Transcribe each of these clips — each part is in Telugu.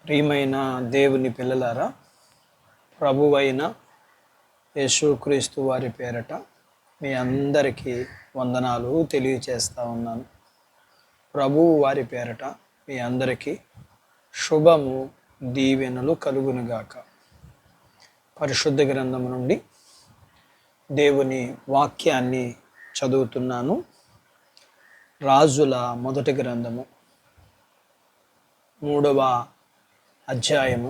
ప్రియమైన దేవుని పిల్లలారా, ప్రభువైన యేసుక్రీస్తు వారి పేరట మీ అందరికీ వందనాలు తెలియచేస్తూ ఉన్నాను. ప్రభువు వారి పేరట మీ అందరికీ శుభము దీవెనలు కలుగునుగాక. పరిశుద్ధ గ్రంథము నుండి దేవుని వాక్యాన్ని చదువుతున్నాను. రాజుల మొదటి గ్రంథము 3వ అధ్యాయము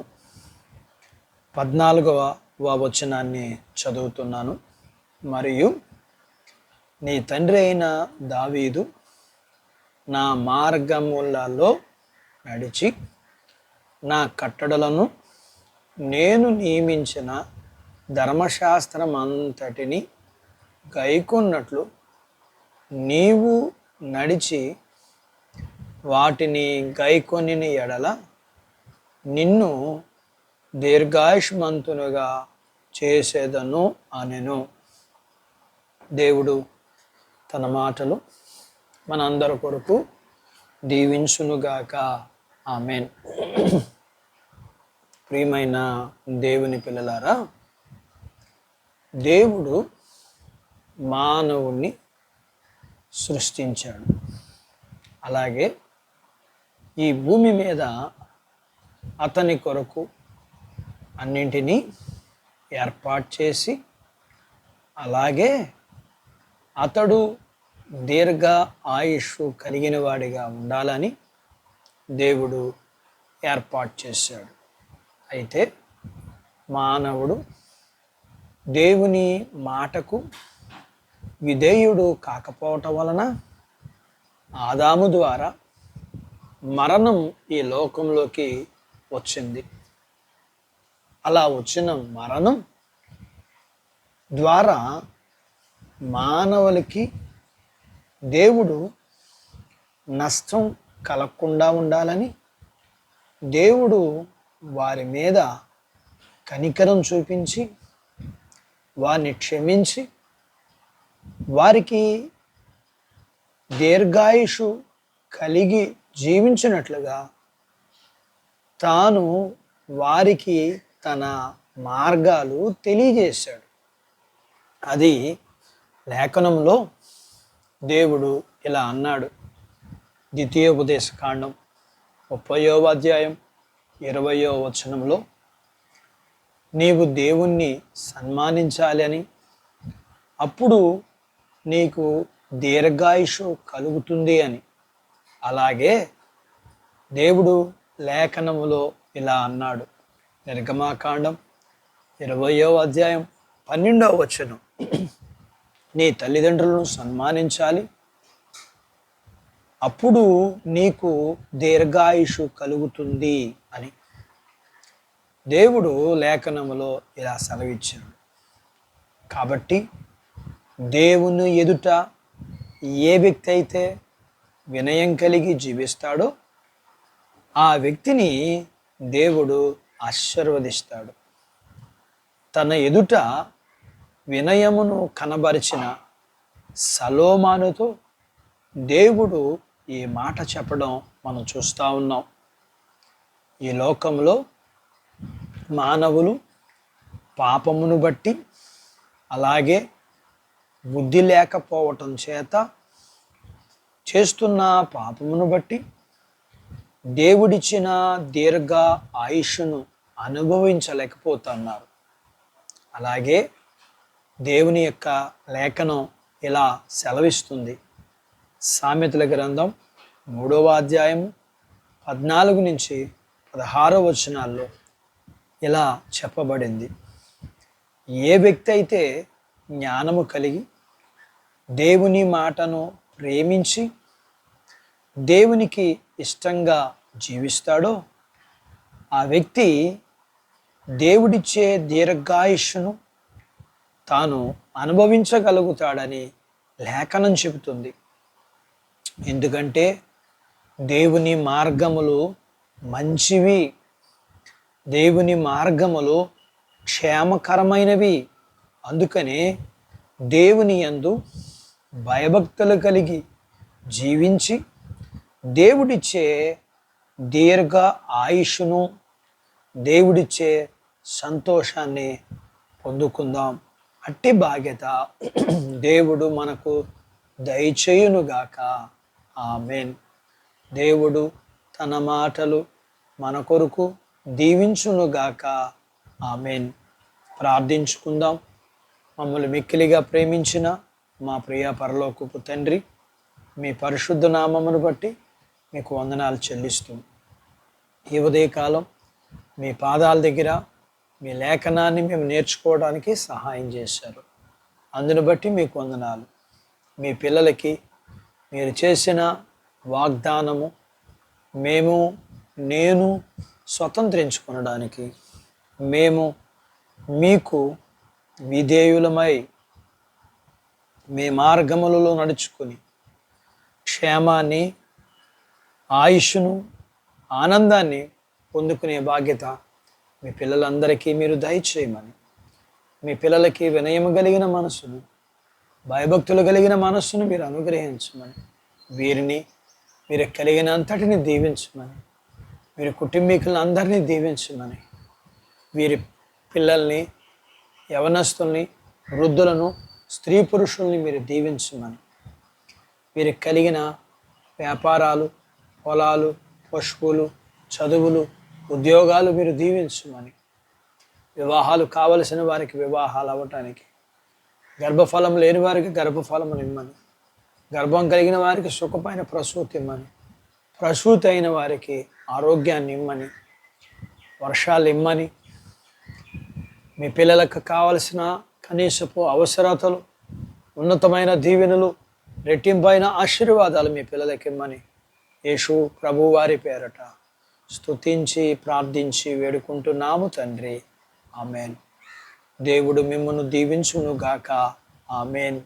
14వ వచనాన్ని చదువుతున్నాను. మరియు నీ తండ్రి అయిన దావీదు నా మార్గములలో నడిచి నా కట్టడలను నేను నియమించిన ధర్మశాస్త్రం అంతటిని గైకొన్నట్లు నీవు నడిచి వాటిని గైకొనిన ఎడల నిన్ను దీర్ఘాయుష్మంతునిగా చేసేదను అనెను. దేవుడు తన మాటలు మనందరి కొరకు దీవించునుగాక. ఆమేన్. ప్రియమైన దేవుని పిల్లలారా, దేవుడు మానవుణ్ణి సృష్టించాడు. అలాగే ఈ భూమి మీద అతని కొరకు అన్నింటినీ ఏర్పాటు చేసి, అలాగే అతడు దీర్ఘ ఆయుష్ కలిగిన వాడిగా ఉండాలని దేవుడు ఏర్పాటు చేశాడు. అయితే మానవుడు దేవుని మాటకు విధేయుడు కాకపోవటం వలన ఆదాము ద్వారా మరణం ఈ లోకంలోకి వచ్చింది. అలా వచ్చిన మరణం ద్వారా మానవులకి దేవుడు నష్టం కలగకుండా ఉండాలని దేవుడు వారి మీద కనికరం చూపించి వారిని క్షమించి వారికి దీర్ఘాయుషు కలిగి జీవించినట్లుగా తాను వారికి తన మార్గాలు తెలియజేశాడు. అది లేఖనంలో దేవుడు ఇలా అన్నాడు. ద్వితీయోపదేశకాండం 30వ అధ్యాయం 20వ వచనంలో నీవు దేవుణ్ణి సన్మానించాలి అని, అప్పుడు నీకు దీర్ఘాయుషు కలుగుతుంది అని. అలాగే దేవుడు లేఖనములో ఇలా అన్నాడు. నిర్గమాకాండం 20వ అధ్యాయం 12వ వచనం, నీ తల్లిదండ్రులను సన్మానించాలి, అప్పుడు నీకు దీర్ఘాయుషు కలుగుతుంది అని దేవుడు లేఖనములో ఇలా సెలవిచ్చాడు. కాబట్టి దేవుని ఎదుట ఏ వ్యక్తి అయితే వినయం కలిగి జీవిస్తాడో ఆ వ్యక్తిని దేవుడు ఆశీర్వదిస్తాడు. తన ఎదుట వినయమును కనబరిచిన సలోమానుతో దేవుడు ఈ మాట చెప్పడం మనం చూస్తూ ఉన్నాం. ఈ లోకంలో మానవులు పాపమును బట్టి, అలాగే బుద్ధి లేకపోవటం చేత చేస్తున్న పాపమును బట్టి దేవుడిచ్చిన దీర్ఘ ఆయుష్ను అనుభవించలేకపోతున్నారు. అలాగే దేవుని యొక్క లేఖనం ఇలా సెలవిస్తుంది. సామెతల గ్రంథం 3వ అధ్యాయం 14 నుంచి 16వ వచనాల్లో ఇలా చెప్పబడింది. ఏ వ్యక్తి అయితే జ్ఞానము కలిగి దేవుని మాటను ప్రేమించి దేవునికి ఇష్టంగా జీవిస్తాడో ఆ వ్యక్తి దేవుడిచ్చే దీర్ఘాయుష్ను తాను అనుభవించగలుగుతాడని లేఖనం చెబుతుంది. ఎందుకంటే దేవుని మార్గములు మంచివి, దేవుని మార్గములు క్షేమకరమైనవి. అందుకనే దేవుని యందు భయభక్తులు కలిగి జీవించి దేవుడిచ్చే దీర్ఘ ఆయుష్ను దేవుడిచ్చే సంతోషాన్ని పొందుకుందాం. అట్టి బాధ్యత దేవుడు మనకు దయచేయునుగాక. ఆమేన్. దేవుడు తన మాటలు మన కొరకు దీవించునుగాక. ఆమేన్. ప్రార్థించుకుందాం. మమ్మల్ని మిక్కిలిగా ప్రేమించిన మా ప్రియ పరలోకపు తండ్రి, మీ పరిశుద్ధ నామమును బట్టి మీకు వందనాలు చెల్లిస్తూ ఈ ఉదయకాలం మీ పాదాల దగ్గర మీ లేఖనాన్ని మేము నేర్చుకోవడానికి సహాయం చేశారు. అందును బట్టి మీకు వందనాలు. మీ పిల్లలకి మీరు చేసిన వాగ్దానము నేను స్వతంత్రించుకొనడానికి మేము మీకు విధేయులమై మీ మార్గములలో నడుచుకొని క్షేమాన్ని, ఆయుష్ను, ఆనందాన్ని పొందుకునే బాధ్యత మీ పిల్లలందరికీ మీరు దయచేయమని, మీ పిల్లలకి వినయము కలిగిన మనసును, భయభక్తులు కలిగిన మనస్సును మీరు అనుగ్రహించమని, వీరిని మీరు కలిగినంతటిని దీవించమని, వీరి కుటుంబీకులను అందరినీ దీవించమని, వీరి పిల్లల్ని, యవనస్తుల్ని, వృద్ధులను, స్త్రీ పురుషుల్ని మీరు దీవించమని, వీరికి కలిగిన వ్యాపారాలు, పొలాలు, పశువులు, చదువులు, ఉద్యోగాలు మీరు దీవించమని, వివాహాలు కావలసిన వారికి వివాహాలు అవ్వటానికి, గర్భఫలం లేని వారికి గర్భఫలమును ఇమ్మని, గర్భం కలిగిన వారికి సుఖమైన ప్రసూతి ఇమ్మని, ప్రసూతి అయిన వారికి ఆరోగ్యాన్ని ఇమ్మని, వర్షాలు ఇమ్మని, మీ పిల్లలకు కావలసిన కనీసపు అవసరతలు, ఉన్నతమైన దీవెనలు, రెట్టింపైన ఆశీర్వాదాలు మీ పిల్లలకి ఇమ్మని యేసు ప్రభు వారి పేరట స్తుతించి ప్రార్థించి వేడుకుంటున్నాము తండ్రి. ఆమెన్. దేవుడు మిమ్మల్ని దీవించునుగాక. ఆమెన్.